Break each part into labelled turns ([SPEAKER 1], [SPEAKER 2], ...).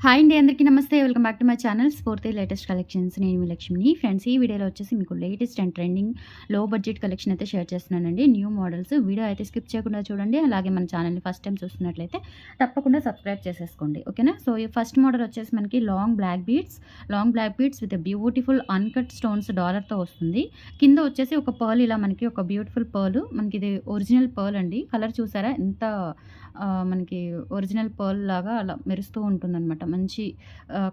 [SPEAKER 1] Hi అండి, అందరికీ నమస్తే. Welcome back to my channel స్ఫూర్తి లేటెస్ట్ కలెక్షన్స్. నేను మీ లక్ష్మిని. ఫ్రెండ్స్, ఈ వీడియోలో వచ్చేసి మీకు లేటెస్ట్ అండ్ ట్రెండింగ్ లో బడ్జెట్ కలెక్షన్ అయితే షేర్ చేస్తున్నానండి. New models. వీడియో అయితే స్కిప్ చేయకుండా చూడండి. అలాగే మన ఛానల్ని ఫస్ట్ టైం చూస్తున్నట్లయితే తప్పకుండా సబ్స్క్రైబ్ చేసేసుకోండి, ఓకేనా. సో ఈ ఫస్ట్ మోడల్ వచ్చేసి మనకి long black beads with beautiful uncut stones డాలర్తో వస్తుంది. కింద వచ్చేసి ఒక పర్ల్, ఇలా మనకి ఒక బ్యూటిఫుల్ పర్ల్. మనకి ఇది ఒరిజినల్ పర్ల్ అండి. కలర్ చూసారా ఎంత మనకి ఒరిజినల్ పర్ల్ లాగా అలా మెరుస్తూ ఉంటుందన్నమాట. మంచి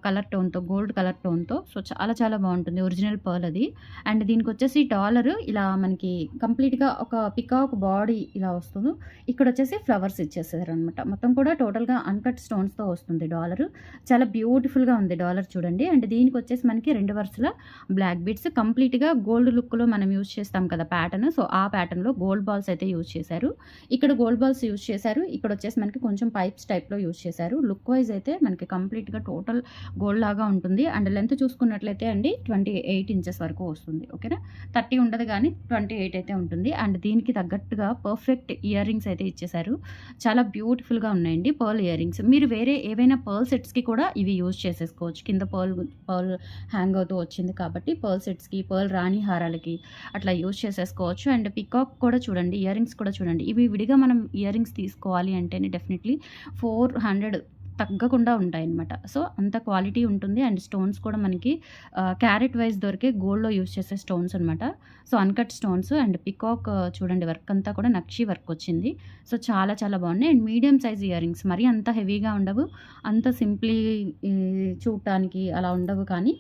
[SPEAKER 1] కలర్ టోన్తో, గోల్డ్ కలర్ టోన్తో. సో చాలా చాలా బాగుంటుంది. ఒరిజినల్ పర్ల్ అది. అండ్ దీనికి వచ్చేసి డాలర్ ఇలా మనకి కంప్లీట్గా ఒక పికాక్ బాడీ ఇలా వస్తుంది. ఇక్కడ వచ్చేసి ఫ్లవర్స్ ఇచ్చేసారు అనమాట. మొత్తం కూడా టోటల్గా అన్కట్ స్టోన్స్తో వస్తుంది డాలర్. చాలా బ్యూటిఫుల్గా ఉంది డాలర్ చూడండి. అండ్ దీనికి వచ్చేసి మనకి 2 వరుసల బ్లాక్ బీడ్స్, కంప్లీట్గా గోల్డ్ లుక్లో మనం యూజ్ చేస్తాం కదా ప్యాటర్న్. సో ఆ ప్యాటర్న్లో గోల్డ్ బాల్స్ అయితే యూజ్ చేశారు. ఇక్కడ గోల్డ్ బాల్స్ యూజ్ చేశారు. ఇక్కడ వచ్చేసి మనకి కొంచెం పైప్స్ టైప్లో యూజ్ చేశారు. లుక్ వైజ్ అయితే మనకి కంప్లీట్గా టోటల్ గోల్డ్ లాగా ఉంటుంది. అండ్ లెంత్ చూసుకున్నట్లయితే అండి 28 ఇంచెస్ వరకు వస్తుంది, ఓకేనా. 30 ఉండదు కానీ 28 అయితే ఉంటుంది. అండ్ దీనికి తగ్గట్టుగా పర్ఫెక్ట్ ఇయర్ రింగ్స్ అయితే ఇచ్చేసారు. చాలా బ్యూటిఫుల్గా ఉన్నాయండి పర్ల్ ఇయర్ రింగ్స్. మీరు వేరే ఏవైనా పర్ల్ సెట్స్కి కూడా ఇవి యూజ్ చేసేసుకోవచ్చు. కింద పర్ల్ హ్యాంగ్ అవుతూ వచ్చింది కాబట్టి పర్ల్ సెట్స్కి, పర్ల్ రాణి హారాలకి అట్లా యూజ్ చేసేసుకోవచ్చు. అండ్ పికాక్ కూడా చూడండి, ఇయర్ రింగ్స్ కూడా చూడండి. ఇవి విడిగా మనం ఇయర్ రింగ్స్ తీసుకోవాలి అంటేనే డెఫినెట్లీ 400 తగ్గకుండా ఉంటాయన్నమాట. సో అంత క్వాలిటీ ఉంటుంది. అండ్ స్టోన్స్ కూడా మనకి క్యారెట్ వైజ్ దొరికే గోల్డ్లో యూజ్ చేసే స్టోన్స్ అనమాట. So uncut stones. And peacock చూడండి, వర్క్ అంతా కూడా నక్షి వర్క్ వచ్చింది. సో చాలా చాలా బాగున్నాయి. And medium size ear rings, మరీ అంత హెవీగా ఉండవు, అంత సింప్లీ చూడటానికి అలా ఉండవు, కానీ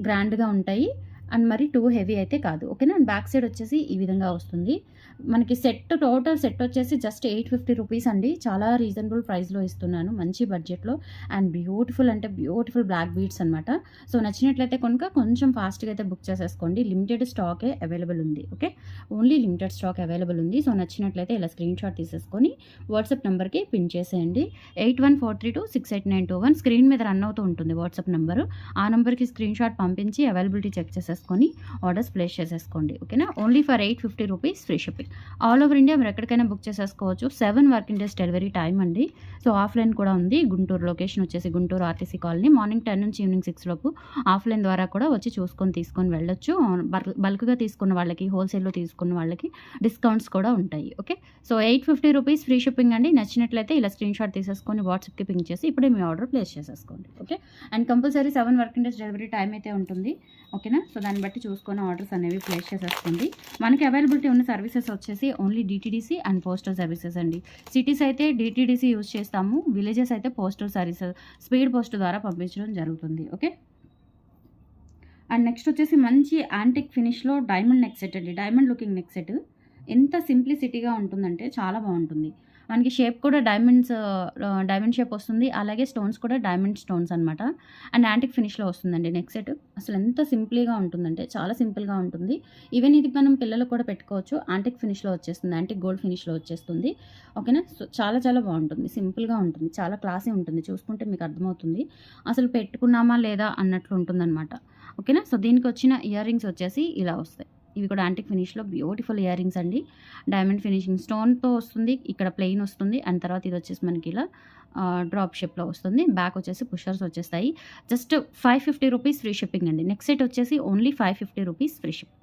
[SPEAKER 1] గ్రాండ్గా ఉంటాయి. అండ్ మరి టూ హెవీ అయితే కాదు, ఓకేనా. అండ్ బ్యాక్ సైడ్ వచ్చేసి ఈ విధంగా వస్తుంది. మనకి టోటల్ సెట్ వచ్చేసి జస్ట్ 850 రూపీస్ అండి. చాలా రీజనబుల్ ప్రైస్లో ఇస్తున్నాను, మంచి బడ్జెట్లో. అండ్ బ్యూటిఫుల్ అంటే బ్యూటిఫుల్ బ్లాక్ బీడ్స్ అనమాట. సో నచ్చినట్లయితే కనుక కొంచెం ఫాస్ట్గా అయితే బుక్ చేసేసుకోండి. లిమిటెడ్ స్టాకే అవైలబుల్ ఉంది, okay. Only limited stock available ఉంది. సో నచ్చినట్లయితే ఇలా స్క్రీన్ షాట్ తీసేసుకొని వాట్సాప్ నెంబర్కి పిన్ చేసేయండి. 8143268921 స్క్రీన్ మీద రన్ అవుతూ ఉంటుంది వాట్సాప్ నెంబరు. ఆ నెంబర్కి స్క్రీన్ షాట్ పంపించి అవైలబిలిటీ చెక్ చేసేసుకొని ఆర్డర్స్ ప్లేస్ చేసేసుకోండి, ఓకేనా. Only for 850 rupees free shipping. All over India మీరు ఎక్కడికైనా బుక్ చేసేసుకోవచ్చు. 7 వర్కింగ్ డేస్ డెలివరీ టైం అండి. సో ఆఫ్లైన్ కూడా ఉంది. గుంటూరు లొకేషన్ వచ్చేసి గుంటూరు ఆర్టీసీ కాలనీ. మార్నింగ్ 10 నుంచి ఈవినింగ్ 6 లోపు ఆఫ్లైన్ ద్వారా కూడా వచ్చి తీసుకొని వెళ్ళొచ్చు. బల్క్గా తీసుకున్న వాళ్ళకి, హోల్సేల్లో తీసుకున్న వాళ్ళకి డిస్కౌంట్స్ కూడా ఉంటాయి, okay. So 850 rupees free shipping అండి. నచ్చినట్లయితే ఇలా స్క్రీన్ షాట్ తీసేసుకొని వాట్సాప్కి పింక్ చేసి ఇప్పుడే మీ ఆర్డర్ ప్లేస్ చేసేసుకోండి, okay. And compulsory 7 working days delivery time అయితే ఉంటుంది, ఓకేనా. సో దాన్ని బట్టి చూసుకొని ఆర్డర్స్ అనేవి ప్లేస్ చేసేసుకోండి. మనకి అవైలబిలిటీ ఉన్న సర్వీసెస్ వచ్చేసి only DTDC and postal services అండి. సిటీస్ అయితే డిటీడీసీ యూజ్ చేస్తాము, విలేజెస్ అయితే పోస్టల్ సర్వీసెస్ స్పీడ్ పోస్ట్ ద్వారా పంపించడం జరుగుతుంది, ఓకే. అండ్ నెక్స్ట్ వచ్చేసి మంచి యాంటిక్ ఫినిష్లో డైమండ్ నెక్ సెట్ అండి. డైమండ్ లుకింగ్ నెక్ సెట్ ఎంత సింప్లిసిటీగా ఉంటుందంటే చాలా బాగుంటుంది. మనకి షేప్ కూడా డైమండ్ షేప్ వస్తుంది. అలాగే స్టోన్స్ కూడా డైమండ్ స్టోన్స్ అనమాట. అండ్ యాంటిక్ ఫినిష్లో వస్తుందండి నెక్ సెట్. అసలు ఎంత సింపుల్గా ఉంటుందంటే చాలా సింపుల్గా ఉంటుంది. ఈవెన్ ఇది మనం పిల్లలకు కూడా పెట్టుకోవచ్చు. యాంటిక్ ఫినిష్లో వచ్చేస్తుంది, యాంటిక్ గోల్డ్ ఫినిష్లో వచ్చేస్తుంది, ఓకేనా. సో చాలా చాలా బాగుంటుంది, సింపుల్గా ఉంటుంది, చాలా క్లాసీ ఉంటుంది. చూసుకుంటే మీకు అర్థమవుతుంది అసలు పెట్టుకున్నామా లేదా అన్నట్లు ఉంటుందన్నమాట, ఓకేనా. సో దీనికి వచ్చిన ఇయర్ రింగ్స్ వచ్చేసి ఇలా వస్తాయి. ఇవి కూడా యాంటిక్ ఫినిష్లో బ్యూటిఫుల్ ఇయర్ రింగ్స్ అండి. డైమండ్ ఫినిషింగ్ స్టోన్తో వస్తుంది. ఇక్కడ ప్లెయిన్ వస్తుంది. అండ్ తర్వాత ఇది వచ్చేసి మనకి ఇలా డ్రాప్ షేప్లో వస్తుంది. బ్యాక్ వచ్చేసి పుషర్స్ వచ్చేస్తాయి. జస్ట్ 550 రూపీస్ ఫ్రీ షిప్పింగ్ అండి. నెక్స్ట్ సెట్ వచ్చేసి only 550 rupees free ship.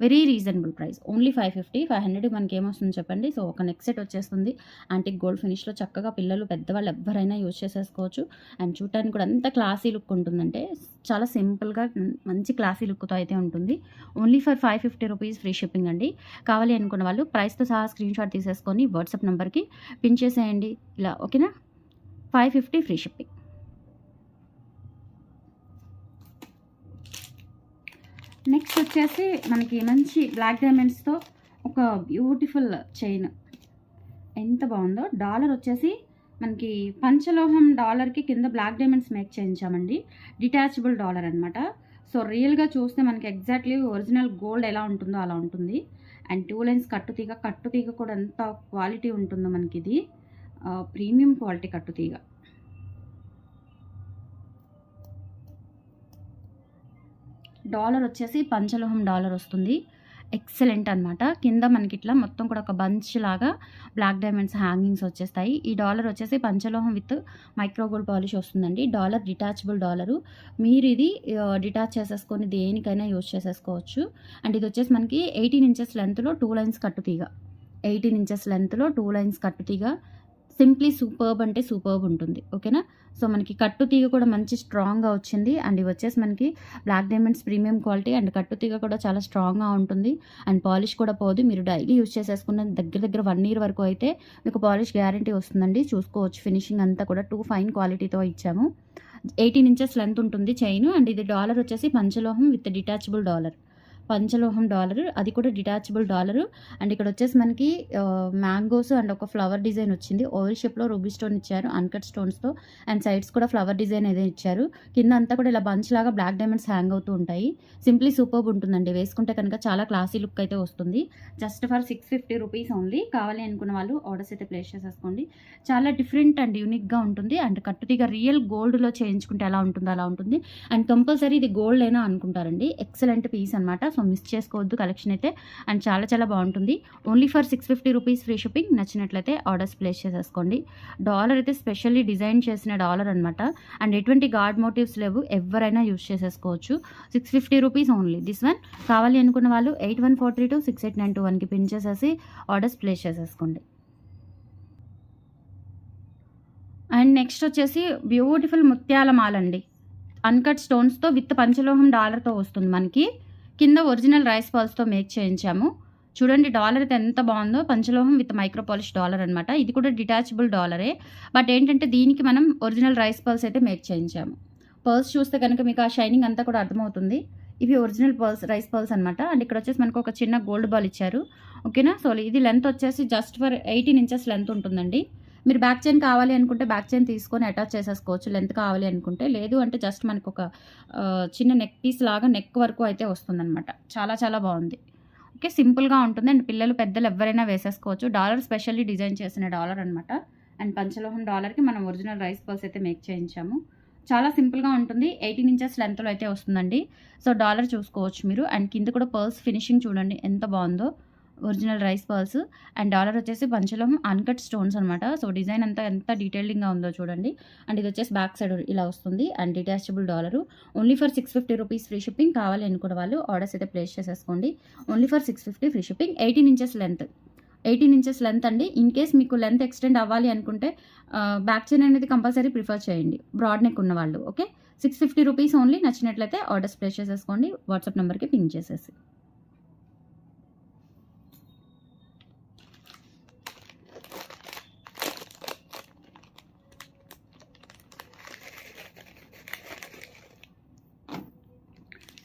[SPEAKER 1] Very reasonable price, only 550. 500 మనకి ఏమొస్తుంది చెప్పండి. సో ఒక నెక్ సెట్ వచ్చేస్తుంది యాంటిక్ గోల్డ్ ఫినిష్లో. చక్కగా పిల్లలు, పెద్దవాళ్ళు ఎవరైనా యూజ్ చేసేసుకోవచ్చు. అండ్ చూడటానికి కూడా ఎంత క్లాసీ లుక్ ఉంటుందంటే చాలా సింపుల్గా మంచి క్లాసీ లుక్తో అయితే ఉంటుంది. Only for 550 rupees free shipping అండి. కావాలి అనుకున్న వాళ్ళు ప్రైస్తో సహా స్క్రీన్ షాట్ తీసేసుకొని వాట్సాప్ నెంబర్కి పిన్ చేసేయండి ఇలా, ఓకేనా. 550 ఫ్రీ షిప్పింగ్. నెక్స్ట్ వచ్చేసి మనకి మంచి బ్లాక్ డైమండ్స్తో ఒక బ్యూటిఫుల్ చైన్, ఎంత బాగుందో. డాలర్ వచ్చేసి మనకి పంచలోహం డాలర్కి కింద బ్లాక్ డైమండ్స్ మేక్ చేయించామండి. డిటాచబుల్ డాలర్ అనమాట. సో రియల్గా చూస్తే మనకి ఎగ్జాక్ట్లీ ఒరిజినల్ గోల్డ్ ఎలా ఉంటుందో అలా ఉంటుంది. అండ్ 2 లైన్స్ కట్టుతీగ కూడా ఎంత క్వాలిటీ ఉంటుందో మనకి. ఇది ప్రీమియం క్వాలిటీ కట్టుతీగ. డాలర్ వచ్చేసి పంచలోహం డాలర్ వస్తుంది. ఎక్సలెంట్ అనమాట. కింద మనకి ఇట్లా మొత్తం కూడా ఒక బంచ్ లాగా బ్లాక్ డైమండ్స్ హ్యాంగింగ్స్ వచ్చేస్తాయి. ఈ డాలర్ వచ్చేసి పంచలోహం విత్ మైక్రో గోల్డ్ పాలిష్ వస్తుందండి. Dollar detachable dollar. మీరు ఇది డిటాచ్ చేసేసుకొని దేనికైనా యూజ్ చేసేసుకోవచ్చు. అండ్ ఇది వచ్చేసి మనకి 18 ఇంచెస్ లెంత్లో 2 లైన్స్ కట్టుతీగ. 18 ఇంచెస్ లెంత్లో 2 లైన్స్ కట్టుతీగ. సింప్లీ సూపర్బ్ అంటే సూపర్బ్ ఉంటుంది. ఓకేనా. సో మనకి కట్టు తీగ కూడా మంచి స్ట్రాంగ్గా వచ్చింది. అండ్ ఇవి వచ్చేసి మనకి black diamonds premium quality. And కట్టు తీగ కూడా చాలా స్ట్రాంగ్గా ఉంటుంది. అండ్ పాలిష్ కూడా పోదు. మీరు డైలీ యూజ్ చేసేసుకున్న దగ్గర 1 ఇయర్ వరకు అయితే మీకు పాలిష్ గ్యారంటీ వస్తుందండి. చూసుకోవచ్చు ఫినిషింగ్ అంతా కూడా 2 ఫైన్ క్వాలిటీతో ఇచ్చాము. 18 ఇంచెస్ లెంత్ ఉంటుంది చైన్. అండ్ ఇది డాలర్ వచ్చేసి పంచలోహం విత్ డిటాచబుల్ డాలర్. పంచలోహం డాలరు, అది కూడా డిటాచబుల్ డాలరు. అండ్ ఇక్కడ వచ్చేసి మనకి మ్యాంగోస్ అండ్ ఒక ఫ్లవర్ డిజైన్ వచ్చింది. ఓవల్ షేప్లో రూబీ స్టోన్ ఇచ్చారు అన్కట్ స్టోన్స్తో. అండ్ సైడ్స్ కూడా ఫ్లవర్ డిజైన్ అయితే ఇచ్చారు. కింద అంతా కూడా ఇలా బంచ్ లాగా బ్లాక్ డైమండ్స్ హ్యాంగ్ అవుతూ ఉంటాయి. సింప్లీ సూపర్బ్ ఉంటుందండి. వేసుకుంటే కనుక చాలా క్లాసీ లుక్ అయితే వస్తుంది. Just for 650 rupees only. కావాలి అనుకున్న వాళ్ళు ఆర్డర్స్ అయితే ప్లేస్ చేసేసుకోండి. చాలా డిఫరెంట్ అండ్ యూనిక్గా ఉంటుంది. అండ్ కట్టుతీగ రియల్ గోల్డ్లో చేయించుకుంటే ఎలా ఉంటుందో అలా ఉంటుంది. అండ్ కంపల్సరీ ఇది గోల్డ్ అయినా అనుకుంటారండి. ఎక్సలెంట్ పీస్ అనమాట. సో మిస్ చేసుకోవద్దు కలెక్షన్ అయితే. అండ్ చాలా బాగుంటుంది. Only for 650 rupees free shipping. నచ్చినట్లయితే ఆర్డర్స్ ప్లేస్ చేసేసుకోండి. డాలర్ అయితే స్పెషల్లీ డిజైన్ చేసిన డాలర్ అనమాట. అండ్ ఎటువంటి గార్డ్ మోటివ్స్ లేవు. ఎవరైనా యూజ్ చేసేసుకోవచ్చు. 650 రూపీస్ ఓన్లీ దిస్ వన్. కావాలి అనుకున్న వాళ్ళు 8143268921కి పిన్ చేసేసి ఆర్డర్స్ ప్లేస్ చేసేసుకోండి. అండ్ నెక్స్ట్ వచ్చేసి బ్యూటిఫుల్ ముత్యాల మాలండి. అన్కట్ స్టోన్స్తో విత్ పంచలోహం డాలర్తో వస్తుంది మనకి. కింద ఒరిజినల్ రైస్ పర్ల్స్తో మేక్ చేయించాము. చూడండి డాలర్ అయితే ఎంత బాగుందో. పంచలోహం విత్ మైక్రో పాలిష్ డాలర్ అనమాట. ఇది కూడా డిటాచబుల్ డాలరే. బట్ ఏంటంటే దీనికి మనం ఒరిజినల్ రైస్ పర్ల్స్ అయితే మేక్ చేయించాము. పర్ల్స్ చూస్తే కనుక మీకు ఆ షైనింగ్ అంతా కూడా అర్థమవుతుంది. ఇవి ఒరిజినల్ పర్ల్స్, రైస్ పర్ల్స్ అనమాట. అండ్ ఇక్కడ వచ్చేసి మనకు ఒక చిన్న గోల్డ్ బాల్ ఇచ్చారు. ఓకేనా. సో ఇది లెంత్ వచ్చేసి జస్ట్ ఫర్ 18 ఇంచెస్ లెంత్ ఉంటుందండి. మీరు బ్యాక్ చైన్ కావాలి అనుకుంటే బ్యాక్ చైన్ తీసుకొని అటాచ్ చేసేసుకోవచ్చు లెంత్ కావాలి అనుకుంటే. లేదు అంటే జస్ట్ మనకు ఒక చిన్న నెక్ పీస్ లాగా నెక్ వరకు అయితే వస్తుందన్నమాట. చాలా బాగుంది. ఓకే. సింపుల్గా ఉంటుంది. అండ్ పిల్లలు పెద్దలు ఎవరైనా వేసేసుకోవచ్చు. డాలర్ స్పెషల్లీ డిజైన్ చేసిన డాలర్ అనమాట. అండ్ పంచలోహం డాలర్కి మనం ఒరిజినల్ రైస్ పర్ల్స్ అయితే మేక్ చేయించాము. చాలా సింపుల్గా ఉంటుంది. 18 ఇంచెస్ లెంత్లో అయితే వస్తుందండి. సో డాలర్ చూసుకోవచ్చు మీరు. అండ్ కింద కూడా పర్ల్స్ ఫినిషింగ్ చూడండి ఎంత బాగుందో. Original rice pearls. And dollar వచ్చేసి పంచలోహం అన్కట్ స్టోన్స్ అనమాట. సో డిజైన్ అంతా ఎంత డీటెయిలింగ్గా ఉందో చూడండి. అండ్ ఇది వచ్చేసి బ్యాక్ సైడ్ ఇలా వస్తుంది. And detachable dollar. Only for 650 rupees free shipping. కావాలి అనుకున్న వాళ్ళు ఆర్డర్స్ అయితే ప్లేస్ చేసేసుకోండి. Only for 650 free shipping. 18 inches length. 18 inches length అండి. ఇన్ కేస్ మీకు లెంత్ ఎక్స్టెండ్ అవ్వాలి అనుకుంటే బ్యాక్ చైన్ అనేది కంపల్సరీ ప్రిఫర్ చేయండి బ్రాడ్ నెక్ ఉన్న వాళ్ళు. ఓకే. 650 rupees only. నచ్చినట్లయితే ఆర్డర్స్ ప్లేస్ చేసేసుకోండి వాట్సాప్ నెంబర్కి పింక్ చేసేసి.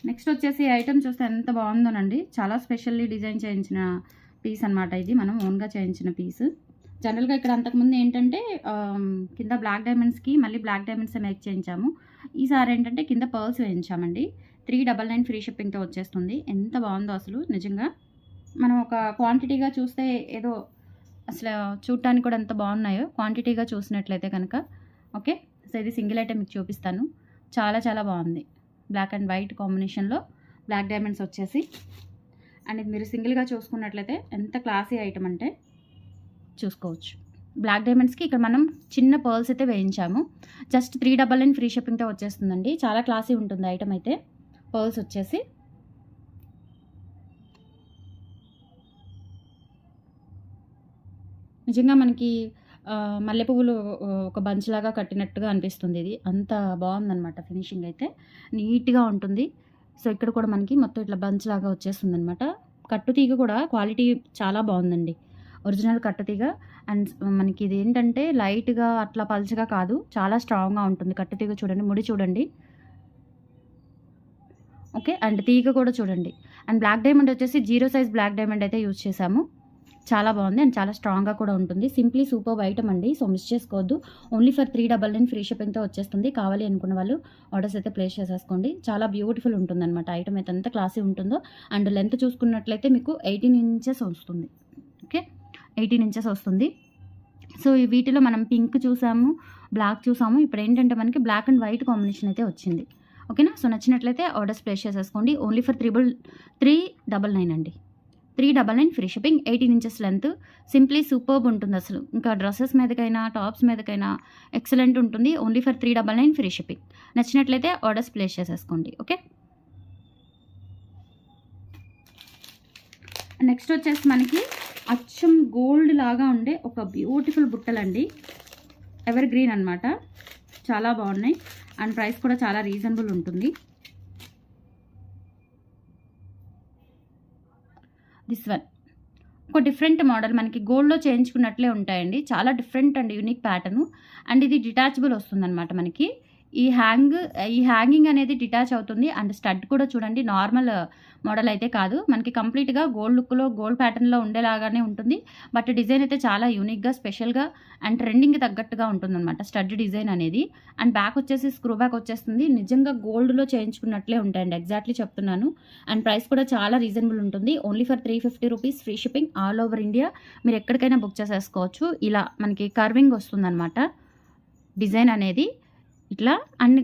[SPEAKER 1] నెక్స్ట్ వచ్చేసి ఐటమ్ చూస్తే ఎంత బాగుందోనండి. చాలా స్పెషల్లీ డిజైన్ చేయించిన పీస్ అనమాట. ఇది మనం ఓన్గా చేయించిన పీస్. జనరల్గా ఇక్కడ అంతకుముందు ఏంటంటే కింద బ్లాక్ డైమండ్స్కి మళ్ళీ బ్లాక్ డైమండ్స్ మేక్ చేయించాము. ఈసారి ఏంటంటే కింద పర్ల్స్ వేయించామండి. 399 ఫ్రీ షిప్పింగ్తో వచ్చేస్తుంది. ఎంత బాగుందో అసలు నిజంగా. మనం ఒక క్వాంటిటీగా చూస్తే ఏదో అసలు చూడటానికి కూడా ఎంత బాగున్నాయో క్వాంటిటీగా చూసినట్లయితే కనుక. ఓకే. సో ఇది సింగిల్ ఐటెం మీకు చూపిస్తాను. చాలా బాగుంది. బ్లాక్ అండ్ వైట్ కాంబినేషన్లో బ్లాక్ డైమండ్స్ వచ్చేసి. అండ్ ఇది మీరు సింగిల్గా చూసుకున్నట్లయితే ఎంత క్లాసీ ఐటమ్ అంటే చూసుకోవచ్చు. బ్లాక్ డైమండ్స్కి ఇక్కడ మనం చిన్న పర్ల్స్ అయితే వేయించాము. జస్ట్ 399 ఫ్రీ షిప్పింగ్తో వచ్చేస్తుందండి. చాలా క్లాసీ ఉంటుంది ఐటమ్ అయితే. పర్ల్స్ వచ్చేసి నిజంగా మనకి మల్లె పువ్వులు ఒక బంచ్ లాగా కట్టినట్టుగా అనిపిస్తుంది. ఇది అంత బాగుందనమాట. ఫినిషింగ్ అయితే నీట్గా ఉంటుంది. సో ఇక్కడ కూడా మనకి మొత్తం ఇట్లా బంచ్ లాగా వచ్చేస్తుంది అనమాట. కట్టుతీగ కూడా క్వాలిటీ చాలా బాగుందండి. ఒరిజినల్ కట్టుతీగ. అండ్ మనకి ఇది ఏంటంటే లైట్గా అట్లా పల్చగా కాదు, చాలా స్ట్రాంగ్గా ఉంటుంది. కట్టుతీగ చూడండి, ముడి చూడండి. ఓకే. అండ్ తీగ కూడా చూడండి. అండ్ బ్లాక్ డైమండ్ వచ్చేసి 0 సైజ్ బ్లాక్ డైమండ్ అయితే యూజ్ చేసాము. చాలా బాగుంది. అండ్ చాలా స్ట్రాంగ్గా కూడా ఉంటుంది. సింప్లీ సూపర్ ఐటమ్ అండి. సో మిస్ చేసుకోవద్దు. ఓన్లీ ఫర్ 399 ఫ్రీ షిప్పింగ్తో వచ్చేస్తుంది. కావాలి అనుకున్న వాళ్ళు ఆర్డర్స్ అయితే ప్లేస్ చేసేసుకోండి. చాలా బ్యూటిఫుల్ ఉంటుందన్నమాట. ఐటమ్ అయితే ఎంత క్లాసీ ఉంటుందో. అండ్ లెంత్ చూసుకున్నట్లయితే మీకు 18 ఇంచెస్ వస్తుంది. ఓకే. 18 ఇంచెస్ వస్తుంది. సో వీటిలో మనం పింక్ చూసాము, బ్లాక్ చూసాము. ఇప్పుడు ఏంటంటే మనకి బ్లాక్ అండ్ వైట్ కాంబినేషన్ అయితే వచ్చింది. ఓకేనా. సో నచ్చినట్లయితే ఆర్డర్స్ ప్లేస్ చేసేసుకోండి. ఓన్లీ ఫర్ 399 అండి. 399 free shipping. 18 inches length, simply superb ఉంటుంది అసలు. ఇంకా డ్రెస్సెస్ మీదకైనా టాప్స్ మీదకైనా ఎక్సలెంట్ ఉంటుంది. Only for 399 free shipping. నచ్చినట్లయితే ఆర్డర్స్ ప్లేస్ చేసేసుకోండి. ఓకే, నెక్స్ట్ వచ్చేసి మనకి అచ్చం గోల్డ్ లాగా ఉండే ఒక బ్యూటిఫుల్ బుట్టలండి. ఎవర్ గ్రీన్ అనమాట, చాలా బాగున్నాయి అండ్ ప్రైస్ కూడా చాలా రీజనబుల్ ఉంటుంది. దిస్ వన్ ఒక డిఫరెంట్ మోడల్, మనకి గోల్డ్లో చేయించుకున్నట్లే ఉంటాయండి. చాలా different and unique pattern and ఇది డిటాచబుల్ వస్తుంది అనమాట. మనకి ఈ హ్యాంగింగ్ అనేది డిటాచ్ అవుతుంది అండ్ స్టడ్ కూడా చూడండి, నార్మల్ మోడల్ అయితే కాదు, మనకి కంప్లీట్గా గోల్డ్ లుక్లో గోల్డ్ ప్యాటర్న్లో ఉండేలాగానే ఉంటుంది. బట్ డిజైన్ అయితే చాలా యూనిక్గా స్పెషల్గా అండ్ ట్రెండింగ్కి తగ్గట్టుగా ఉంటుంది అనమాట స్టడ్ డిజైన్ అనేది. అండ్ బ్యాక్ వచ్చేసి స్క్రూ బ్యాక్ వచ్చేస్తుంది. నిజంగా గోల్డ్లో చేయించుకున్నట్లే ఉంటాయండి, ఎగ్జాక్ట్లీ చెప్తున్నాను. అండ్ ప్రైస్ కూడా చాలా రీజనబుల్ ఉంటుంది. Only for 350 rupees free shipping. All over India మీరు ఎక్కడికైనా బుక్ చేసేసుకోవచ్చు. ఇలా మనకి కర్వింగ్ వస్తుంది అనమాట డిజైన్ అనేది ఇట్లా. అండ్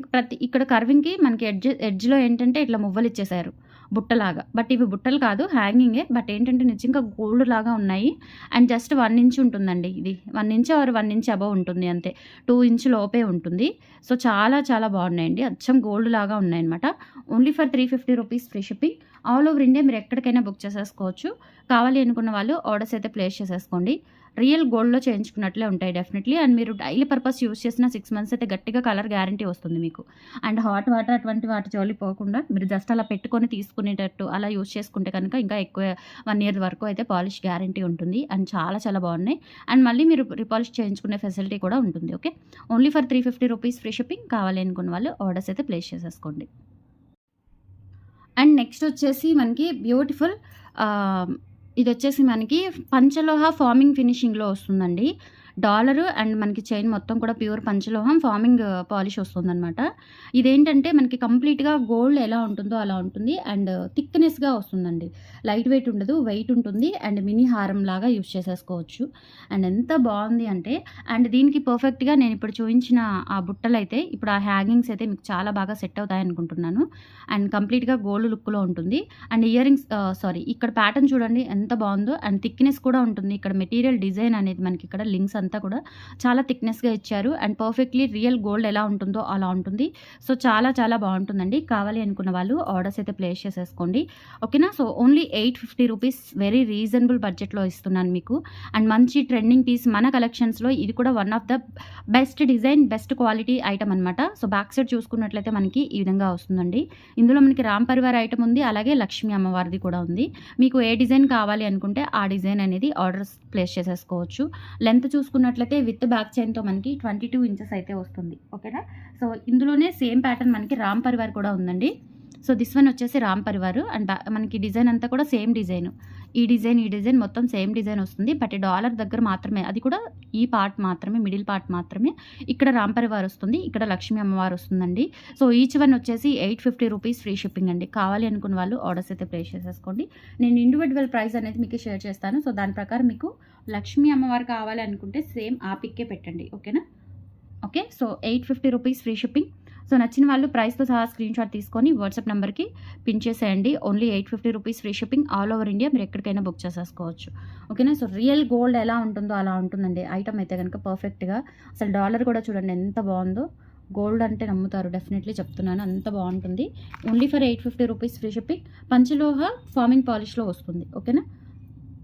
[SPEAKER 1] ఇక్కడ కర్వింగ్కి మనకి ఎడ్జ్లో ఏంటంటే ఇట్లా మువ్వలు ఇచ్చేసారు బుట్టలాగా. బట్ ఇవి బుట్టలు కాదు, హ్యాంగింగే. బట్ ఏంటంటే నిజంగా గోల్డ్ లాగా ఉన్నాయి. అండ్ జస్ట్ 1 ఇంచ్ ఉంటుందండి, ఇది 1 ఇంచ్ ఆర్ 1 ఇంచ్ అబవ్ ఉంటుంది అంతే, 2 ఇంచ్ లోపే ఉంటుంది. సో చాలా చాలా బాగున్నాయండి, అచ్చం గోల్డ్ లాగా ఉన్నాయన్నమాట. Only for 350 rupees free shipping. All over India మీరు ఎక్కడికైనా బుక్ చేసేసుకోవచ్చు. కావాలి అనుకున్న వాళ్ళు ఆర్డర్స్ అయితే ప్లేస్ చేసేసుకోండి. రియల్ గోల్డ్లో చేయించుకున్నట్లే ఉంటాయి డెఫినెట్లీ. అండ్ మీరు డైలీ పర్పస్ యూస్ చేసిన 6 మంత్స్ అయితే గట్టిగా కలర్ గ్యారంటీ వస్తుంది మీకు. అండ్ హాట్ వాటర్ అటువంటి వాటి జోలి పోకుండా మీరు జస్ట్ అలా పెట్టుకొని తీసుకునేటట్టు అలా యూస్ చేసుకుంటే కనుక ఇంకా ఎక్కువ 1 ఇయర్ వరకు అయితే పాలిష్ గ్యారంటీ ఉంటుంది. అండ్ చాలా చాలా బాగున్నాయి. అండ్ మళ్ళీ మీరు రీపాలిష్ చేయించుకునే ఫెసిలిటీ కూడా ఉంటుంది. Okay, only for 350 rupees free shipping. కావాలి అనుకున్న వాళ్ళు ఆర్డర్స్ అయితే ప్లేస్ చేసేసుకోండి. అండ్ నెక్స్ట్ వచ్చేసి మనకి బ్యూటిఫుల్ ఇది వచ్చేసి మనకి పంచలోహ ఫార్మింగ్ ఫినిషింగ్లో వస్తుందండి. డాలరు అండ్ మనకి చైన్ మొత్తం కూడా ప్యూర్ పంచలోహం ఫార్మింగ్ పాలిష్ వస్తుందన్నమాట. ఇదేంటంటే మనకి కంప్లీట్గా గోల్డ్ ఎలా ఉంటుందో అలా ఉంటుంది అండ్ థిక్నెస్గా వస్తుందండి. లైట్ వెయిట్ ఉండదు, వెయిట్ ఉంటుంది అండ్ మినీ హారం లాగా యూస్ చేసేసుకోవచ్చు. అండ్ ఎంత బాగుంది అంటే, అండ్ దీనికి పర్ఫెక్ట్గా నేను ఇప్పుడు చూపించిన ఆ బుట్టలు అయితే ఇప్పుడు ఆ హ్యాంగింగ్స్ అయితే మీకు చాలా బాగా సెట్ అవుతాయి అనుకుంటున్నాను. అండ్ కంప్లీట్గా గోల్డ్ లుక్లో ఉంటుంది. అండ్ ఇయర్ రింగ్స్ ఇక్కడ ప్యాటర్న్ చూడండి ఎంత బాగుందో. అండ్ థిక్నెస్ కూడా ఉంటుంది. ఇక్కడ మెటీరియల్ డిజైన్ అనేది మనకి ఇక్కడ లింక్స్ అంతా కూడా చాలా థిక్నెస్గా ఇచ్చారు. అండ్ పర్ఫెక్ట్లీ రియల్ గోల్డ్ ఎలా ఉంటుందో అలా ఉంటుంది. సో చాలా చాలా బాగుంటుందండి. కావాలి అనుకున్న వాళ్ళు ఆర్డర్స్ అయితే ప్లేస్ చేసేసుకోండి. ఓకేనా. So only 850 rupees, very reasonable బడ్జెట్లో ఇస్తున్నాను మీకు. అండ్ మంచి ట్రెండింగ్ పీస్ మన కలెక్షన్స్లో ఇది కూడా one of the best design, best quality item అనమాట. సో బ్యాక్ సైడ్ చూసుకున్నట్లయితే మనకి ఈ విధంగా వస్తుందండి. ఇందులో మనకి రామ్ పరివార్ ఐటమ్ ఉంది, అలాగే లక్ష్మీ అమ్మవారిది కూడా ఉంది. మీకు ఏ డిజైన్ కావాలి అనుకుంటే ఆ డిజైన్ అనేది ఆర్డర్స్ ప్లేస్ చేసేసుకోవచ్చు. లెంత్ చూసుకున్నట్లయితే విత్ బ్యాక్ చైన్తో మనకి 22 ఇంచెస్ అయితే వస్తుంది. ఓకేనా. సో ఇందులోనే సేమ్ ప్యాటర్న్ మనకి రామ్ పరివార్ కూడా ఉందండి. సో దిస్ వన్ వచ్చేసి రామ్ పరివార్ అండ్ మనకి డిజైన్ అంతా కూడా సేమ్ డిజైన్. ఈ డిజైన్ మొత్తం సేమ్ డిజైన్ వస్తుంది. బట్ డాలర్ దగ్గర మాత్రమే, అది కూడా ఈ పార్ట్ మాత్రమే, మిడిల్ పార్ట్ మాత్రమే ఇక్కడ రామ్ పరివార్ వస్తుంది, ఇక్కడ లక్ష్మీ అమ్మవారు వస్తుందండి. సో ఈచ్ వన్ వచ్చేసి 850 రూపీస్ ఫ్రీ షిప్పింగ్ అండి. కావాలి అనుకున్న వాళ్ళు ఆర్డర్స్ అయితే ప్లేస్ చేసేసుకోండి. నేను ఇండివిజువల్ ప్రైస్ అనేది మీకు షేర్ చేస్తాను. సో దాని ప్రకారం మీకు లక్ష్మీ అమ్మవారు కావాలి అనుకుంటే సేమ్ ఆ పిక్కే పెట్టండి. ఓకేనా. Okay, so 850 rupees free shipping. So నచ్చిన వాళ్ళు ప్రైస్తో సహా స్క్రీన్ షాట్ తీసుకొని వాట్సాప్ నెంబర్కి పిన్ చేసేయండి. Only 850 rupees free shipping. All over India మీరు ఎక్కడికైనా బుక్ చేసేసుకోవచ్చు. ఓకేనా. సో రియల్ గోల్డ్ ఎలా ఉంటుందో అలా ఉంటుందండి ఐటమ్ అయితే కనుక పర్ఫెక్ట్గా. అసలు డాలర్ కూడా చూడండి ఎంత బాగుందో. గోల్డ్ అంటే నమ్ముతారు, డెఫినెట్లీ చెప్తున్నాను, అంత బాగుంటుంది. Only for 850 rupees free shipping. పంచలోహ ఫార్మింగ్ పాలిష్లో వస్తుంది. ఓకేనా,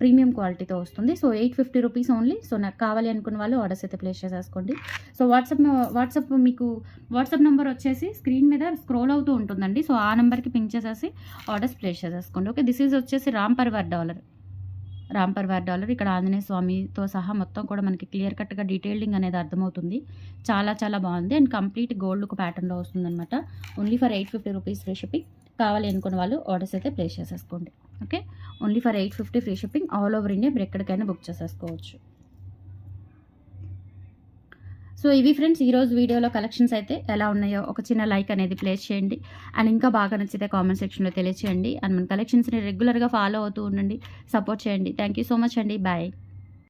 [SPEAKER 1] ప్రీమియం క్వాలిటీతో వస్తుంది. So 850 rupees only. సో నాకు కావాలి అనుకున్న వాళ్ళు ఆర్డర్స్ అయితే ప్లేస్ చేసేసుకోండి. సో వాట్సాప్ నెంబర్ వచ్చేసి స్క్రీన్ మీద స్క్రోల్ అవుతూ ఉంటుందండి. సో ఆ నెంబర్కి పింక్ చేసేసి ఆర్డర్స్ ప్లేస్ చేసేసుకోండి. ఓకే, దిస్ ఈజ్ వచ్చేసి రామ్ పరివార్ డాలర్. ఇక్కడ ఆంజనేయ స్వామితో సహా మొత్తం కూడా మనకి క్లియర్ కట్గా డీటెయిలింగ్ అనేది అర్థమవుతుంది. చాలా చాలా బాగుంది అండ్ కంప్లీట్ గోల్డ్ ప్యాటర్న్లో వస్తుంది అనమాట. Only for 850 rupees free shipping. కావాలి అనుకున్న వాళ్ళు ఆర్డర్స్ అయితే ప్లేస్ చేసేసుకోండి. Okay, only for 850 free shipping. All over India మీరు ఎక్కడికైనా బుక్ చేసేసుకోవచ్చు. సో ఇవి ఫ్రెండ్స్ ఈరోజు వీడియోలో కలెక్షన్స్ అయితే ఎలా ఉన్నాయో ఒక చిన్న లైక్ అనేది ప్లేస్ చేయండి. అండ్ ఇంకా బాగా నచ్చితే కామెంట్ సెక్షన్లో తెలియచేయండి. అండ్ మన కలెక్షన్స్ని రెగ్యులర్గా ఫాలో అవుతూ ఉండండి, సపోర్ట్ చేయండి. థ్యాంక్ యూ సో మచ్ అండి. బాయ్.